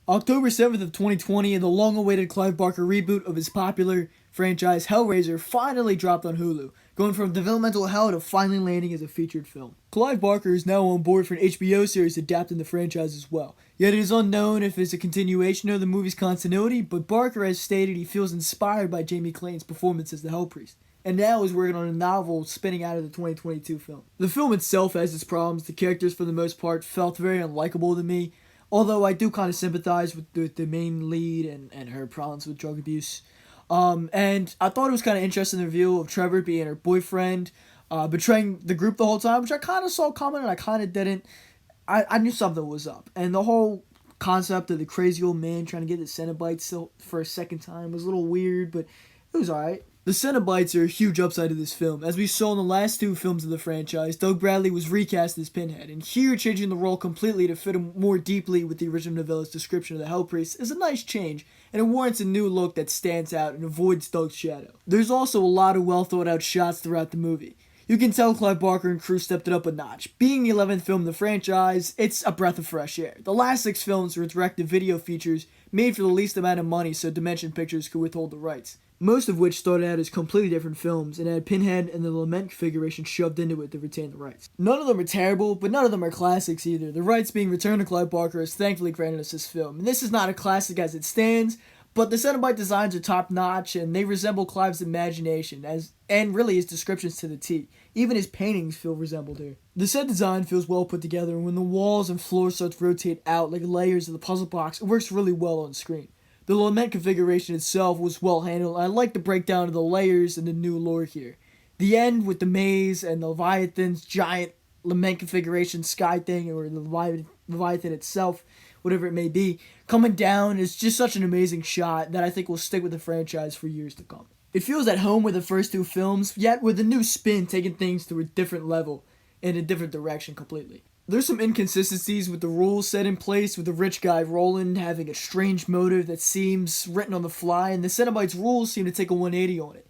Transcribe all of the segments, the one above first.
October 7th of 2020, and the long-awaited Clive Barker reboot of his popular franchise Hellraiser finally dropped on Hulu, going from developmental hell to finally landing as a featured film. Clive Barker is now on board for an HBO series adapting the franchise as well, yet it is unknown if it's a continuation of the movie's continuity, but Barker has stated he feels inspired by Jamie Clayton's performance as the Hell Priest, and now is working on a novel spinning out of the 2022 film. The film itself has its problems. The characters, for the most part, felt very unlikable to me, although I do kind of sympathize with the main lead and her problems with drug abuse. And I thought it was kind of interesting, the reveal of Trevor being her boyfriend, betraying the group the whole time, which I kind of saw coming and I kind of didn't. I knew something was up. And the whole concept of the crazy old man trying to get the Cenobites for a second time was a little weird, but it was alright. The Cenobites are a huge upside of this film. As we saw in the last two films of the franchise, Doug Bradley was recast as Pinhead, and here changing the role completely to fit him more deeply with the original novella's description of the Hell Priest is a nice change, and it warrants a new look that stands out and avoids Doug's shadow. There's also a lot of well thought out shots throughout the movie. You can tell Clive Barker and crew stepped it up a notch. Being the 11th film in the franchise, it's a breath of fresh air. The last 6 films were direct-to-video features made for the least amount of money so Dimension Pictures could withhold the rights, most of which started out as completely different films and had Pinhead and the Lament configuration shoved into it to retain the rights. None of them are terrible, but none of them are classics either. The rights being returned to Clive Barker has thankfully granted us this film. And this is not a classic as it stands, but the Cenobite designs are top-notch and they resemble Clive's imagination and really his descriptions to the T. Even his paintings feel resembled here. The set design feels well put together, and when the walls and floor start to rotate out like layers of the puzzle box, it works really well on screen. The Lament configuration itself was well handled, and I like the breakdown of the layers and the new lore here. The end with the maze and the Leviathan's giant Lament configuration sky thing, or the Leviathan itself, whatever it may be, coming down is just such an amazing shot that I think will stick with the franchise for years to come. It feels at home with the first 2 films, yet with a new spin taking things to a different level and a different direction completely. There's some inconsistencies with the rules set in place, with the rich guy Roland having a strange motive that seems written on the fly, and the Cenobites' rules seem to take a 180 on it.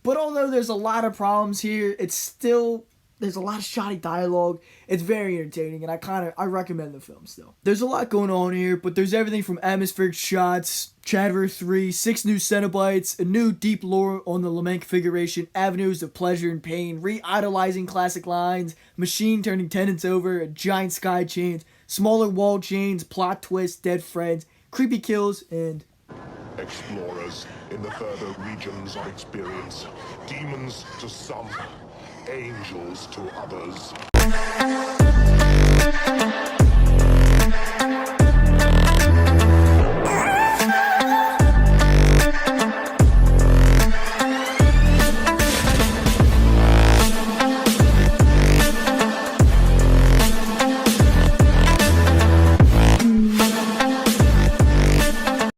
But although there's a lot of problems here, there's a lot of shoddy dialogue. It's very entertaining, and I recommend the film still. There's a lot going on here, but there's everything from atmospheric shots, Chatter 3, 6 new Cenobites, a new deep lore on the Lament configuration, avenues of pleasure and pain, re-idolizing classic lines, machine turning tenants over, a giant sky chains, smaller wall chains, plot twists, dead friends, creepy kills, and explorers in the further regions of experience, demons to some, angels to others.